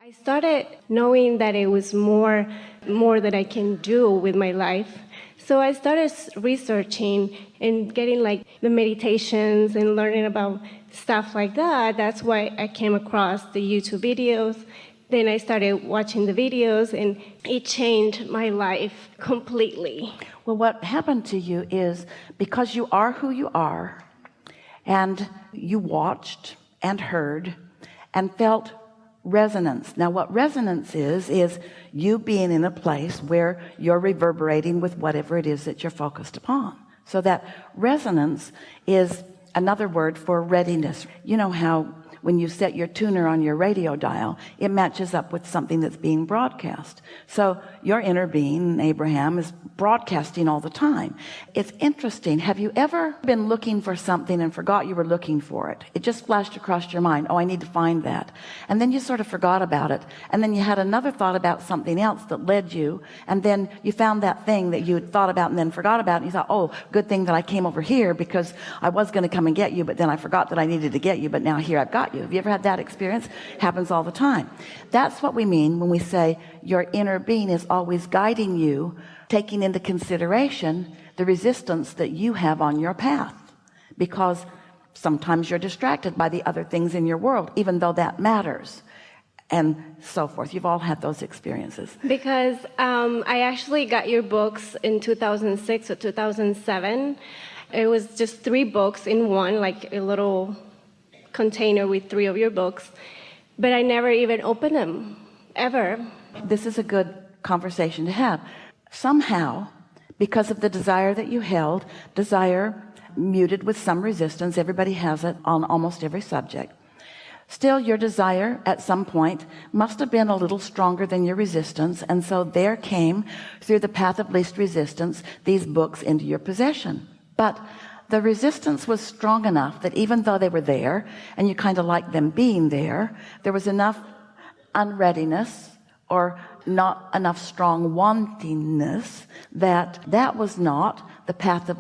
I started knowing that it was more that I can do with my life. So I started researching and getting like the meditations and learning about stuff like that. That's why I came across the YouTube videos. Then I started watching the videos, and it changed my life completely. Well, what happened to you is because you are who you are, and you watched and heard and felt resonance. Now, what resonance is you being in a place where you're reverberating with whatever it is that you're focused upon. So that resonance is another word for readiness. You know how when you set your tuner on your radio dial, it matches up with something that's being broadcast. So your inner being, Abraham, is broadcasting all the time. It's interesting. Have you ever been looking for something and forgot you were looking for it? It just flashed across your mind. Oh, I need to find that. And then you sort of forgot about it. And then you had another thought about something else that led you. And then you found that thing that you had thought about and then forgot about. And you thought, oh, good thing that I came over here because I was going to come and get you, but then I forgot that I needed to get you. But now here I've got you. Have you ever had that experience? Happens all the time. That's what we mean when we say your inner being is always guiding you, taking into consideration the resistance that you have on your path, because sometimes you're distracted by the other things in your world, even though that matters, and so forth. You've all had those experiences. Because I actually got your books in 2006 or 2007. It was just 3 books in one, like a little container with 3 of your books, but I never even opened them, ever. This is a good conversation to have. Somehow, because of the desire that you held, desire muted with some resistance, everybody has it on almost every subject. Still, your desire at some point must have been a little stronger than your resistance, and so there came, through the path of least resistance, these books into your possession. But the resistance was strong enough that even though they were there, and you kind of liked them being there, there was enough unreadiness or not enough strong wantingness that was not the path of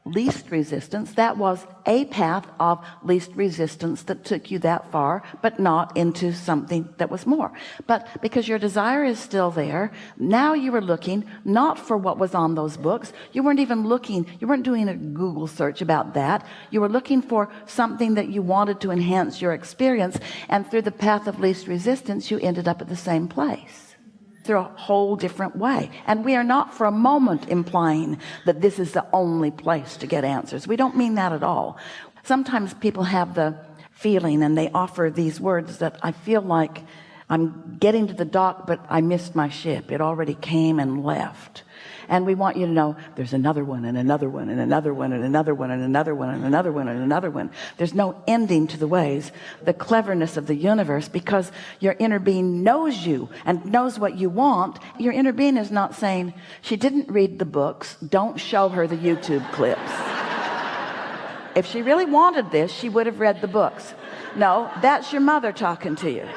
least resistance. That was a path of least resistance that took you that far, but not into something that was more. But because your desire is still there, now you were looking not for what was on those books. You weren't even looking, you weren't doing a Google search about that. You were looking for something that you wanted to enhance your experience, and through the path of least resistance you ended up at the same place through a whole different way. And we are not for a moment implying that this is the only place to get answers. We don't mean that at all. Sometimes people have the feeling, and they offer these words, that I feel like I'm getting to the dock, but I missed my ship. It already came and left. And we want you to know there's another one and another one and another one and another one and another one and another one and another one. There's no ending to the ways, the cleverness of the universe, because your inner being knows you and knows what you want. Your inner being is not saying, she didn't read the books, don't show her the YouTube clips. If she really wanted this, she would have read the books. No, that's your mother talking to you.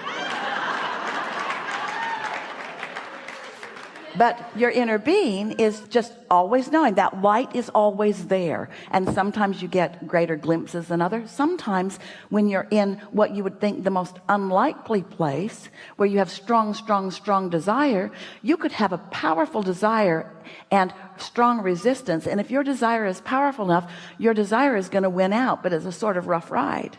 But your inner being is just always knowing that light is always there. And sometimes you get greater glimpses than others. Sometimes when you're in what you would think the most unlikely place, where you have strong desire, you could have a powerful desire and strong resistance. And if your desire is powerful enough, your desire is going to win out, but it's a sort of rough ride.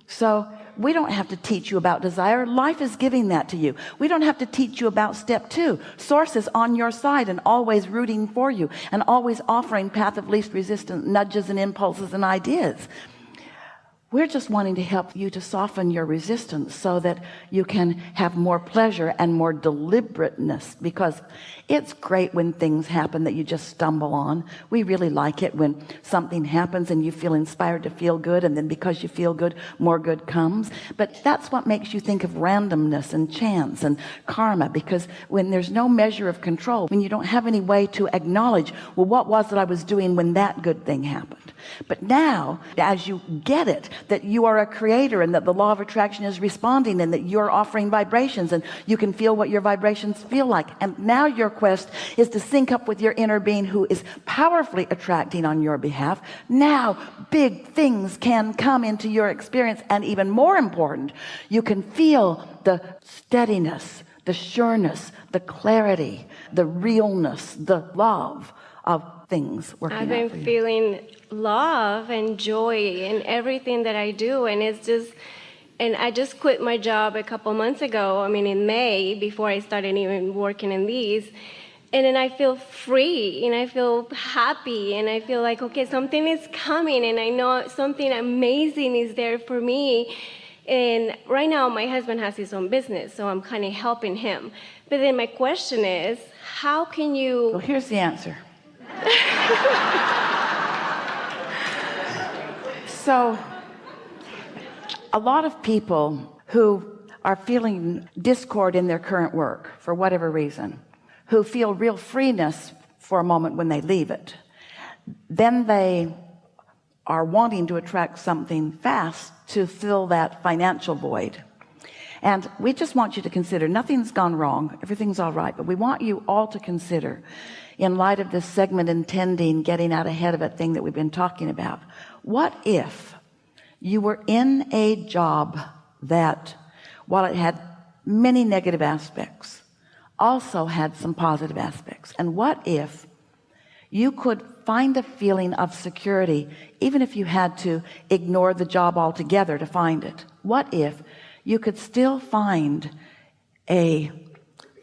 So we don't have to teach you about desire. Life is giving that to you. We don't have to teach you about step 2. Source is on your side and always rooting for you and always offering path of least resistance nudges and impulses and ideas. We're just wanting to help you to soften your resistance so that you can have more pleasure and more deliberateness, because it's great when things happen that you just stumble on. We really like it when something happens and you feel inspired to feel good, and then because you feel good, more good comes. But that's what makes you think of randomness and chance and karma, because when there's no measure of control, when you don't have any way to acknowledge, well, what was it I was doing when that good thing happened? But now, as you get it, that you are a creator and that the law of attraction is responding and that you're offering vibrations and you can feel what your vibrations feel like. And now your quest is to sync up with your inner being who is powerfully attracting on your behalf. Now big things can come into your experience, and even more important, you can feel the steadiness, the sureness, the clarity, the realness, the love of things working out for you. I've been feeling love and joy in everything that I do, and it's just, and I just quit my job a couple months ago, I mean in May, before I started even working in these, and then I feel free, and I feel happy, and I feel like, okay, something is coming, and I know something amazing is there for me. And right now my husband has his own business, so I'm kind of helping him. But then my question is, how can you... Well, here's the answer. So a lot of people who are feeling discord in their current work for whatever reason, who feel real freeness for a moment when they leave it, then they are wanting to attract something fast to fill that financial void. And we just want you to consider, nothing's gone wrong, everything's all right, but we want you all to consider, in light of this segment intending getting out ahead of a thing that we've been talking about, what if you were in a job that, while it had many negative aspects, also had some positive aspects? And what if you could find a feeling of security, even if you had to ignore the job altogether to find it? What if you could still find a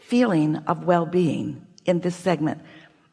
feeling of well-being in this segment?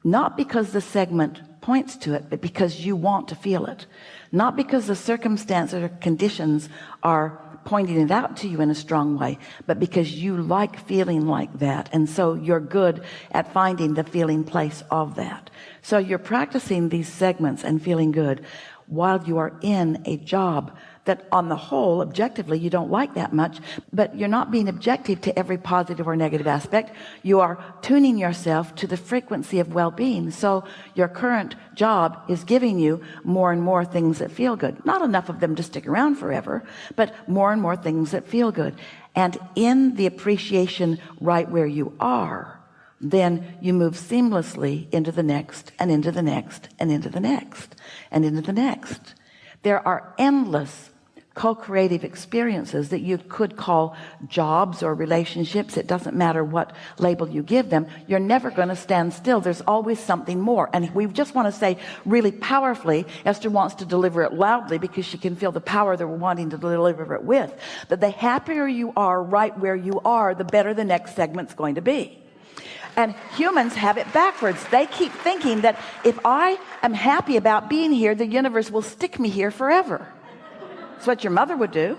Not because the segment points to it, but because you want to feel it. Not because the circumstances or conditions are pointing it out to you in a strong way, but because you like feeling like that, and so you're good at finding the feeling place of that. So you're practicing these segments and feeling good while you are in a job that on the whole, objectively, you don't like that much, but you're not being objective to every positive or negative aspect. You are tuning yourself to the frequency of well-being. So your current job is giving you more and more things that feel good. Not enough of them to stick around forever, but more and more things that feel good. And in the appreciation right where you are, then you move seamlessly into the next, and into the next, and into the next, and into the next. There are endless co-creative experiences that you could call jobs or relationships. It doesn't matter what label you give them. You're never going to stand still. There's always something more. And we just want to say really powerfully, Esther wants to deliver it loudly because she can feel the power that we're wanting to deliver it with, that the happier you are right where you are, the better the next segment's going to be. And humans have it backwards. They keep thinking that if I am happy about being here, the universe will stick me here forever. That's what your mother would do.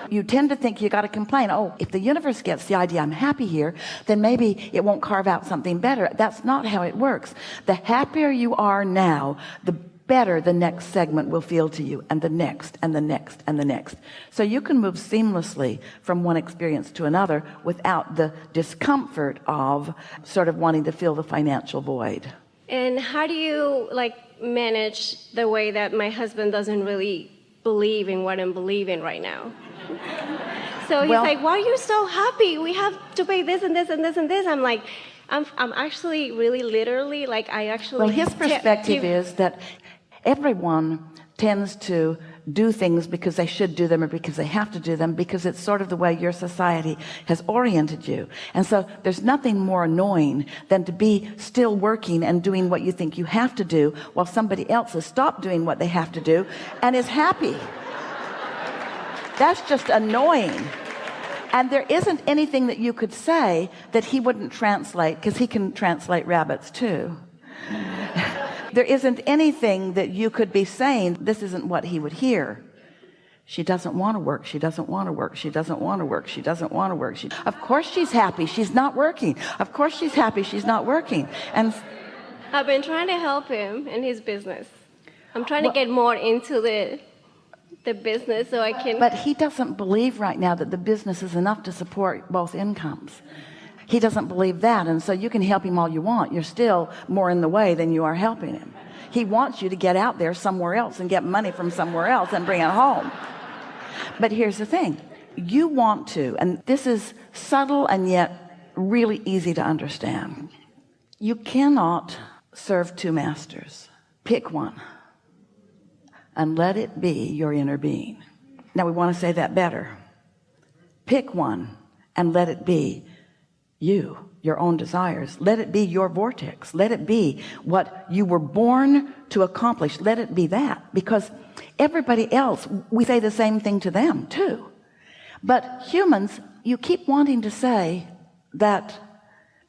You tend to think you got to complain. Oh, if the universe gets the idea I'm happy here, then maybe it won't carve out something better. That's not how it works. The happier you are now, the better the next segment will feel to you, and the next, and the next, and the next. So you can move seamlessly from one experience to another without the discomfort of sort of wanting to fill the financial void. And how do you manage the way that my husband doesn't really believe in what I'm believing right now? So he's like, why are you so happy? We have to pay this and this and this and this. I'm like, I'm actually really literally Well, his perspective is that everyone tends to do things because they should do them or because they have to do them, because it's sort of the way your society has oriented you. And so there's nothing more annoying than to be still working and doing what you think you have to do while somebody else has stopped doing what they have to do and is happy. That's just annoying. And there isn't anything that you could say that he wouldn't translate, because he can translate rabbits too. There isn't anything that you could be saying, this isn't what he would hear. She doesn't want to work. She doesn't want to work. She doesn't want to work. She doesn't want to work. Of course she's happy. She's not working. Of course she's happy. She's not working. And I've been trying to help him in his business. I'm trying to get more into the business so I can... But he doesn't believe right now that the business is enough to support both incomes. He doesn't believe that, and so you can help him all you want. You're still more in the way than you are helping him. He wants you to get out there somewhere else and get money from somewhere else and bring it home. But here's the thing. You want to, and this is subtle and yet really easy to understand. You cannot serve two masters. Pick one and let it be your inner being. Now we want to say that better. Pick one and let it be you, your own desires. Let it be your vortex. Let it be what you were born to accomplish. Let it be that, because everybody else, we say the same thing to them too. But humans, you keep wanting to say that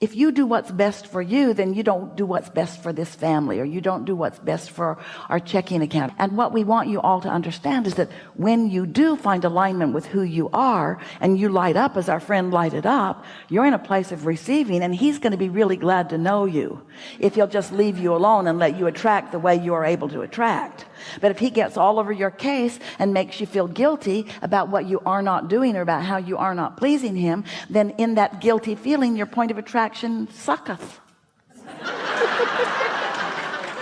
if you do what's best for you, then you don't do what's best for this family, or you don't do what's best for our checking account. And what we want you all to understand is that when you do find alignment with who you are, and you light up as our friend lighted up, you're in a place of receiving, and he's going to be really glad to know you if he'll just leave you alone and let you attract the way you are able to attract. But if he gets all over your case and makes you feel guilty about what you are not doing or about how you are not pleasing him, then in that guilty feeling, your point of attraction sucketh.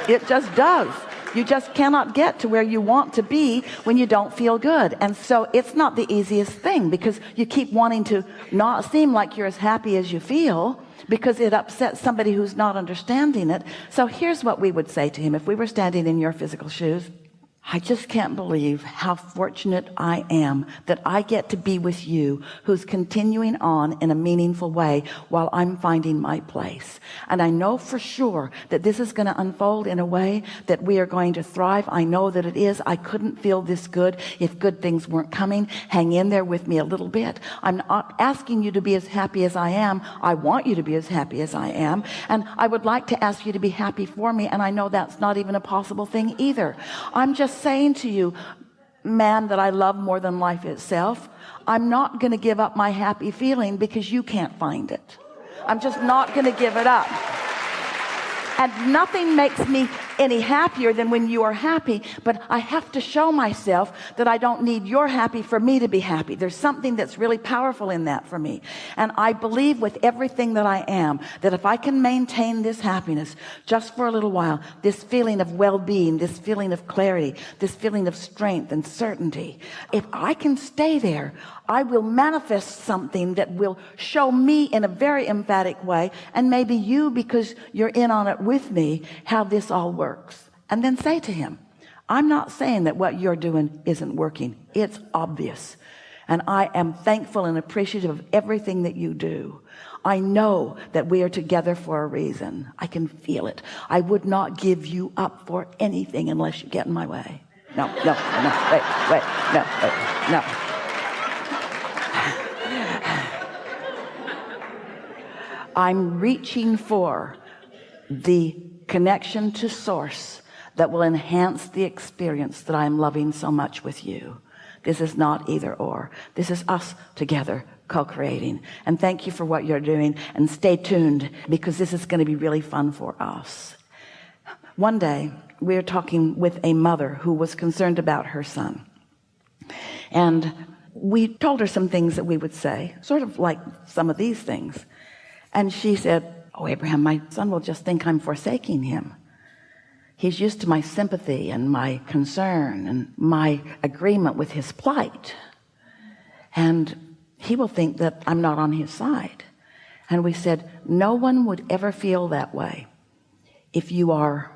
It just does. You just cannot get to where you want to be when you don't feel good. And so it's not the easiest thing, because you keep wanting to not seem like you're as happy as you feel, because it upsets somebody who's not understanding it. So here's what we would say to him if we were standing in your physical shoes. I just can't believe how fortunate I am that I get to be with you, who's continuing on in a meaningful way while I'm finding my place. And I know for sure that this is going to unfold in a way that we are going to thrive. I know that it is. I couldn't feel this good if good things weren't coming. Hang in there with me a little bit. I'm not asking you to be as happy as I am. I want you to be as happy as I am. And I would like to ask you to be happy for me. And I know that's not even a possible thing either. I'm just saying to you, man that I love more than life itself, I'm not going to give up my happy feeling because you can't find it. I'm just not going to give it up. And nothing makes me any happier than when you are happy, but I have to show myself that I don't need your happy for me to be happy. There's something that's really powerful in that for me. And I believe with everything that I am, that if I can maintain this happiness just for a little while, this feeling of well-being, this feeling of clarity, this feeling of strength and certainty, if I can stay there, I will manifest something that will show me in a very emphatic way, and maybe you, because you're in on it with me, how this all works. And then say to him, I'm not saying that what you're doing isn't working. It's obvious. And I am thankful and appreciative of everything that you do. I know that we are together for a reason. I can feel it. I would not give you up for anything unless you get in my way. No, wait, no. I'm reaching for the connection to source that will enhance the experience that I'm loving so much with you. This is not either or. This is us together co-creating. And thank you for what you're doing, and stay tuned, because this is going to be really fun for us. One day we were talking with a mother who was concerned about her son, and we told her some things that we would say, sort of like some of these things. And she said, oh, Abraham, my son will just think I'm forsaking him. He's used to my sympathy and my concern and my agreement with his plight. And he will think that I'm not on his side. And we said, no one would ever feel that way if you are,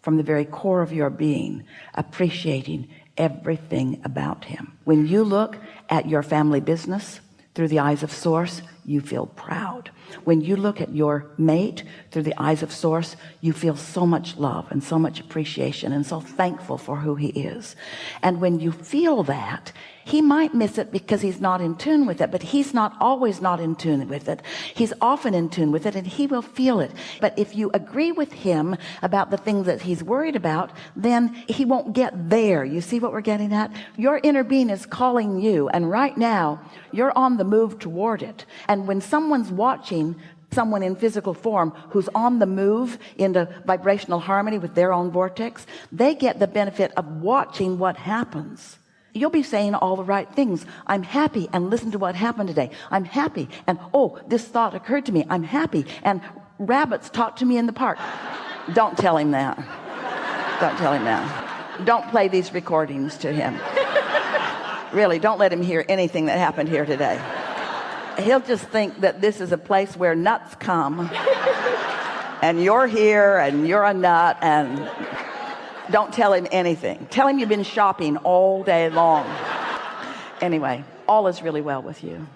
from the very core of your being, appreciating everything about him. When you look at your family business through the eyes of source, you feel proud. When you look at your mate through the eyes of source, you feel so much love and so much appreciation and so thankful for who he is. And when you feel that, he might miss it because he's not in tune with it, but he's not always not in tune with it. He's often in tune with it, and he will feel it. But if you agree with him about the things that he's worried about, then he won't get there. You see what we're getting at? Your inner being is calling you, and right now you're on the move toward it. And when someone's watching someone in physical form who's on the move into vibrational harmony with their own vortex, they get the benefit of watching what happens. you'll be saying all the right things. I'm happy, and listen to what happened today. I'm happy, and oh, this thought occurred to me. I'm happy, and rabbits talked to me in the park. Don't tell him that. Don't tell him that. Don't play these recordings to him. Really, don't let him hear anything that happened here today. He'll just think that this is a place where nuts come, and you're here, and you're a nut, and don't tell him anything. Tell him you've been shopping all day long. Anyway, all is really well with you.